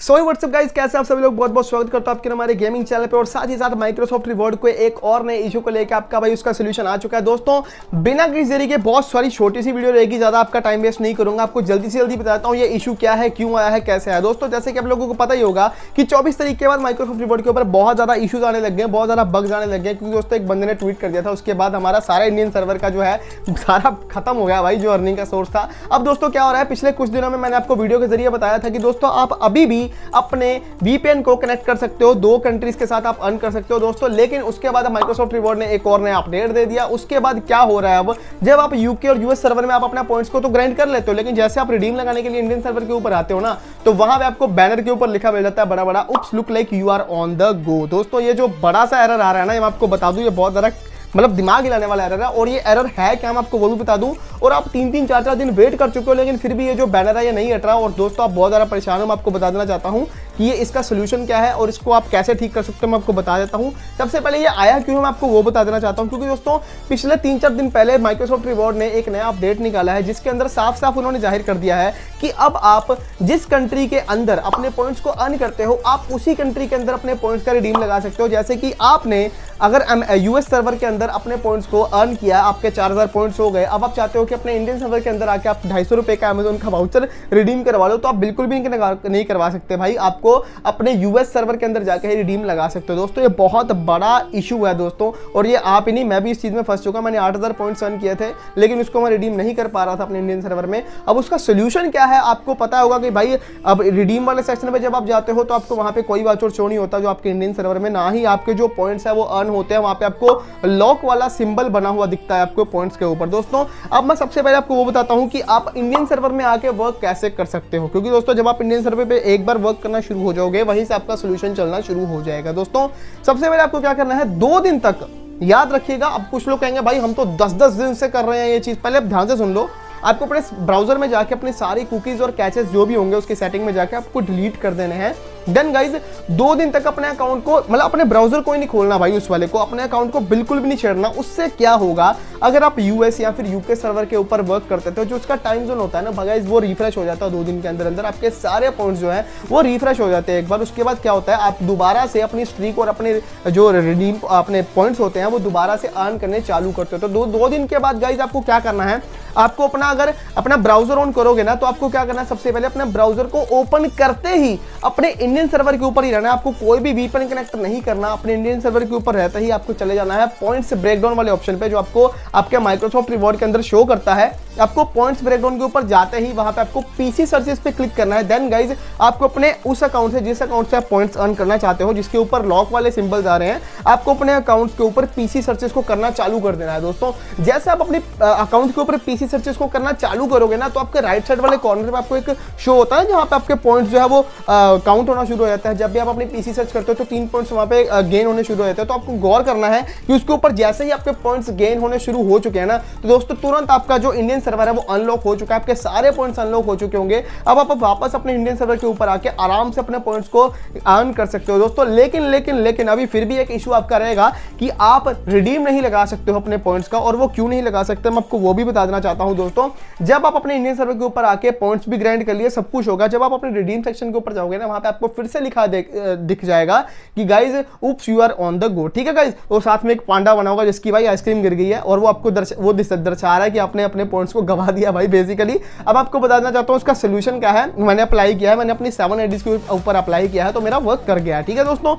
So what's up guys, कैसे आप सभी लोग। बहुत बहुत स्वागत करता हूं आपके हमारे गेमिंग चैनल पे और साथ ही साथ माइक्रोसॉफ्ट रिवॉर्ड को एक और नए इशू को लेकर आपका भाई उसका सोल्यूशन आ चुका है। दोस्तों बिना किसी देरी के बहुत सारी छोटी सी वीडियो रहेगी, ज्यादा आपका टाइम वेस्ट नहीं करूंगा, आपको जल्दी से जल्दी बताता हूं ये इशू क्या है, क्यों आया है, कैसे आया। दोस्तों जैसे कि आप लोगों को पता ही होगा कि 24 तारीख के बाद माइक्रोसॉफ्ट रिवॉर्ड के ऊपर बहुत ज्यादा इशूज आने लग गए, बहुत ज्यादा बग्स आने लग गए, क्योंकि दोस्तों एक बंदे ने ट्वीट कर दिया था, उसके बाद हमारा सारा इंडियन सर्वर का जो है सारा खत्म हो गया भाई, जो अर्निंग का सोर्स था। अब दोस्तों क्या हो रहा है, पिछले कुछ दिनों में मैंने आपको वीडियो के जरिए बताया था कि दोस्तों आप अभी भी अपने VPN को कनेक्ट कर सकते हो, 2 कंट्रीज के साथ आप अर्न कर सकते हो दोस्तों। लेकिन उसके बाद माइक्रोसॉफ्ट रिवॉर्ड ने एक और नया अपडेट दे दिया। उसके बाद क्या हो रहा है, अब जब आप यूके और यूएस सर्वर में आप अपना पॉइंट्स को तो ग्राइंड कर लेते हो, लेकिन जैसे आप रिडीम लगाने के लिए इंडियन सर्वर के ऊपर आते हो ना, तो वहां पे आपको बैनर के ऊपर लिखा मिल जाता है बड़ा बड़ा, oops look like you are on the go. दोस्तों ये जो बड़ा सा एरर आ रहा है ना, ये मैं आपको बता दूं, ये बहुत ज्यादा मतलब दिमाग हिलाने वाला एरर है। और ये एरर है क्या, मैं आपको वो भी बता दूं। और आप 3-3 4-4 दिन वेट कर चुके हो, लेकिन फिर भी ये जो बैनर है ये नहीं हट रहा। और दोस्तों आप बहुत ज़्यादा परेशान हो, मैं आपको बता देना चाहता हूं कि ये इसका सोल्यूशन क्या है और इसको आप कैसे ठीक कर सकते हो, मैं आपको बता देता हूं। सबसे पहले ये आया क्यों, मैं आपको वो बता देना चाहता हूं, क्योंकि दोस्तों पिछले 3-4 दिन पहले माइक्रोसॉफ्ट रिवॉर्ड ने एक नया अपडेट निकाला है, जिसके अंदर साफ साफ उन्होंने जाहिर कर दिया है कि अब आप जिस कंट्री के अंदर अपने पॉइंट्स को अर्न करते हो, आप उसी कंट्री के अंदर अपने पॉइंट्स का रिडीम लगा सकते हो। जैसे कि आपने अगर यूएस सर्वर के अंदर अपने पॉइंट्स को अर्न किया, आपके 4000 पॉइंट्स हो गए, अब आप चाहते हो कि अपने इंडियन सर्वर के अंदर आके आप 250 रुपए का अमेजोन का वाउचर रिडीम करवा लो, तो आप बिल्कुल भी नहीं करवा सकते भाई, आपको अपने यूएस सर्वर के अंदर जाके ही रिडीम लगा सकते हो। दोस्तों ये बहुत बड़ा इशू है दोस्तों, और ये आप ही नहीं, मैं भी इस चीज में फंस चुका। मैंने 8000 पॉइंट्स अर्न किए थे, लेकिन उसको मैं रिडीम नहीं कर पा रहा था अपने इंडियन सर्वर में। अब उसका सोल्यूशन क्या है, आपको पता होगा कि भाई अब रिडीम वाले सेक्शन में जब आप जाते हो तो आपको वहां पे कोई वाउचर शो नहीं होता जो आपके इंडियन सर्वर में, ना ही आपके जो पॉइंट्स है वो अर्न होते हैं। वहां पे आपको लॉक वाला सिंबल बना हुआ दिखता है आपको पॉइंट्स के ऊपर। दोस्तों अब मैं सबसे पहले आपको वो बताता हूं कि आप इंडियन सर्वर में आके वर्क कैसे कर सकते हो, क्योंकि दोस्तों जब आप इंडियन सर्वर पे एक बार वर्क करना शुरू हो जाओगे, वहीं से आपका सोल्यूशन चलना शुरू हो जाएगा। दोस्तों सबसे पहले आपको क्या करना है, 2 दिन तक याद रखिएगा। अब कुछ लोग कहेंगे भाई हम तो 10-10 दिन से कर रहे हैं ये चीज, पहले ध्यान से सुन लो। आपको अपने ब्राउजर में जाके अपनी सारी कुकीज और कैचेस जो भी होंगे उसकी सेटिंग में जाके आपको डिलीट कर देने हैं। देन गाइज 2 दिन तक अपने अकाउंट को, मतलब अपने ब्राउजर को ही नहीं खोलना भाई, उस वाले को, अपने अकाउंट को बिल्कुल भी नहीं छेड़ना। उससे क्या होगा, अगर आप यूएस या फिर यूके सर्वर के ऊपर वर्क करते थे, जो उसका टाइम जोन होता है ना गाइज, वो रिफ्रेश हो जाता है 2 दिन के अंदर अंदर। आपके सारे पॉइंट्स जो है वो रिफ्रेश हो जाते हैं एक बार। उसके बाद क्या होता है, आप दोबारा से अपनी स्ट्रीक और अपने जो रिडीम अपने पॉइंट्स होते हैं वो दोबारा से अर्न करने चालू करते हो। तो 2 दिन के बाद गाइज आपको क्या करना है, आपको अपना अगर अपना ब्राउजर ऑन करोगे ना, तो आपको क्या करना है, सबसे पहले अपने ब्राउजर को ओपन करते ही अपने इंडियन सर्वर के ऊपर ही रहना है। आपको कोई भी VPN कनेक्ट नहीं करना, अपने इंडियन सर्वर के ऊपर रहते ही आपको चले जाना है पॉइंट्स ब्रेकडाउन वाले ऑप्शन पे, जो आपको आपके माइक्रोसॉफ्ट रिवॉर्ड के अंदर शो करता है। आपको पॉइंट्स ब्रेकडाउन के ऊपर जाते ही वहां पे आपको PC सर्चेस पे क्लिक करना है। देन गाइज आपको अपने उस अकाउंट से, जिस अकाउंट से आप पॉइंट्स अर्न करना चाहते हो, जिसके ऊपर लॉक वाले सिंबल्स आ रहे हैं, आपको अपने अकाउंट के ऊपर PC सर्चेस को करना चालू कर देना है। दोस्तों जैसे आप अपने अकाउंट के ऊपर PC सर्चेस को करना चालू करोगे ना, तो आपके राइट साइड वाले कॉर्नर पे आपको एक शो होता है जहां पे आपके पॉइंट्स जो है वो काउंट होना शुरू हो जाता है। जब भी आप अपनी PC सर्च करते हो तो 3 पॉइंट्स वहां पे गेन होने शुरू हो जाते हैं। तो आपको गौर करना है कि उसके ऊपर जैसे ही आपके पॉइंट्स गेन होने शुरू हो चुके हैं ना, तो दोस्तों तुरंत आपका जो इंडियन सर्वर है वो अनलॉक हो चुका है, आपके सारे पॉइंट्स अनलॉक हो चुके होंगे। अब आप वापस अपने इंडियन सर्वर के ऊपर आके आराम से अपने पॉइंट्स को अर्न कर सकते हो दोस्तों। लेकिन अभी फिर भी एक इशू आपका रहेगा कि आप रिडीम नहीं लगा सकते हो अपने पॉइंट्स का। और वो क्यों नहीं लगा सकते, मैं आपको वो भी बता देना चाहता हूं दोस्तों। जब आप अपने इंडियन सर्वर के ऊपर आके पॉइंट्स भी ग्राइंड कर लिए, सब कुछ होगा, जब आप अपने रिडीम सेक्शन के ऊपर जाओगे ना, वहां पे आपको फिर से लिखा दिख जाएगा कि guys oops you are on the go, ठीक है गाइज। और साथ में एक पांडा बना होगा जिसकी भाई आइसक्रीम गिर गई है, और वो आपको दर्शा रहा है कि आपने अपने पॉइंट्स को गवा दिया भाई बेसिकली। अब आपको बताना चाहता हूं उसका सोल्यूशन क्या है। मैंने अप्लाई किया है, मैंने अपनी 7 आईडीज के ऊपर अप्लाई किया है, तो मेरा वर्क कर गया है, ठीक है दोस्तों।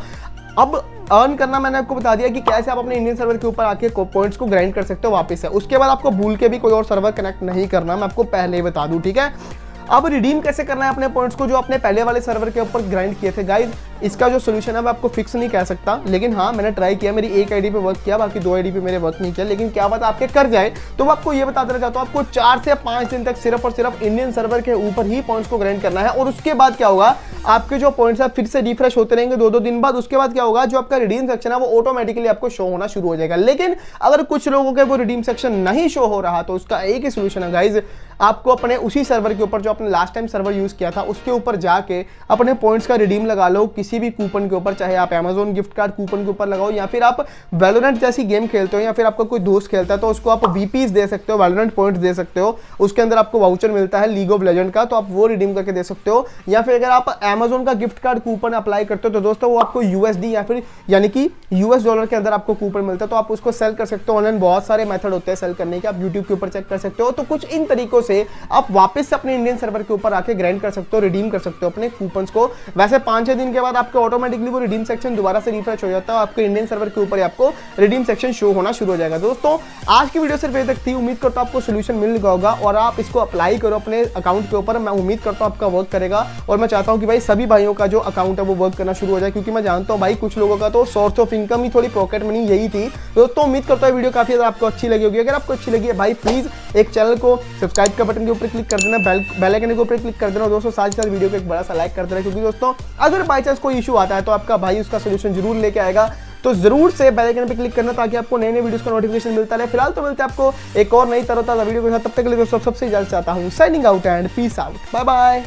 अब अर्न करना मैंने आपको बता दिया कि कैसे आप अपने इंडियन सर्वर के ऊपर आके पॉइंट्स को ग्राइंड कर सकते हो वापस से। उसके बाद आपको भूल के भी कोई और सर्वर कनेक्ट नहीं करना, मैं आपको पहले ही बता दूं, ठीक है। अब रिडीम कैसे करना है अपने पॉइंट्स को जो अपने पहले वाले सर्वर के ऊपर ग्राइंड किए थे गाइज, इसका जो सोल्यूशन है मैं आपको फिक्स नहीं कह सकता, लेकिन हाँ मैंने ट्राई किया, मेरी एक आईडी पे वर्क किया, बाकी 2 आईडी पे मेरे वर्क नहीं किया। लेकिन क्या बात आपके कर जाए, तो मैं आपको ये बता देना चाहता हूँ, आपको 4 से 5 दिन तक सिर्फ और सिर्फ इंडियन सर्वर के ऊपर ही पॉइंट्स को ग्राइंड करना है। और उसके बाद क्या होगा, आपके जो पॉइंट्स है फिर से रिफ्रेश होते रहेंगे 2-2 दिन बाद। उसके बाद क्या होगा, जो आपका रिडीम सेक्शन है वो ऑटोमेटिकली आपको शो होना शुरू हो जाएगा। लेकिन अगर कुछ लोगों के वो रिडीम सेक्शन नहीं शो हो रहा, तो उसका एक ही सोल्यूशन है गाइज, आपको अपने उसी सर्वर के ऊपर जो आपने लास्ट टाइम सर्वर यूज किया था उसके ऊपर जाके अपने पॉइंट्स का रिडीम लगा लो किसी भी कूपन के ऊपर, चाहे आप Amazon गिफ्ट कार्ड कूपन के ऊपर लगाओ या फिर आप वैलोरेंट जैसी गेम खेलते हो या फिर आपका कोई दोस्त खेलता है तो उसको आप वीपीज दे सकते हो, वैलोरेंट पॉइंट्स दे सकते हो, उसके अंदर आपको वाउचर मिलता है लीग ऑफ लेजेंड का, तो आप वो रिडीम करके दे सकते हो। या फिर अगर आप Amazon का गिफ्ट कार्ड कूपन अप्लाई करते हो तो दोस्तों वो आपको USD या फिर यानी कि US डॉलर के अंदर आपको कूपन मिलता है, तो आप उसको सेल कर सकते हो। ऑनलाइन बहुत सारे मेथड होते हैं सेल करने के, आप YouTube के ऊपर चेक कर सकते हो। तो कुछ इन तरीकों से आप वापस से अपने इंडियन सर्वर के ऊपर आके ग्राइंड कर सकते हो, रिडीम कर सकते हो अपने कूपन्स को। वैसे 5-6 दिन के बाद आपको ऑटोमेटिकली वो रिडीम सेक्शन दोबारा से रिफ्रेश हो जाता है, आपके इंडियन सर्वर के ऊपर आपको रिडीम सेक्शन शो होना शुरू हो जाएगा। दोस्तों आज की वीडियो सिर्फ ये तक थी, उम्मीद करता हूं आपको सोल्यूशन मिल गया होगा और आप इसको अप्लाई करो अपने अकाउंट के ऊपर। मैं उम्मीद करता हूं आपका वर्क करेगा और मैं चाहता हूं कि भाई सभी भाइयों का जो अकाउंट है वो वर्क करना शुरू हो जाए, क्योंकि मैं जानता हूं भाई कुछ लोगों का तो सोर्स ऑफ इनकम ही थोड़ी पॉकेट मनी यही थी। दोस्तों उम्मीद करता हूं वीडियो काफी ज्यादा आपको अच्छी लगी होगी। अगर आपको अच्छी लगी है भाई प्लीज एक चैनल को सब्सक्राइब का बटन के ऊपर क्लिक कर देना, बेल आइकन के ऊपर क्लिक कर देना। दोस्तों साथ ही साथ वीडियो को एक बड़ा सा लाइक कर देना, क्योंकि दोस्तों अगर बाई चांस कोई इशू आता है तो आपका भाई उसका सोल्यूशन जरूर लेके आएगा। तो जरूर से बेल आइकन पे क्लिक करना ताकि आपको नए नए वीडियोस का नोटिफिकेशन मिलता रहे। फिलहाल तो मिलते हैं आपको एक और नई तरोताजा वीडियो के साथ, तब तक के लिए दोस्तों सबसे इजाजत चाहता हूं। Signing out and peace out, bye bye.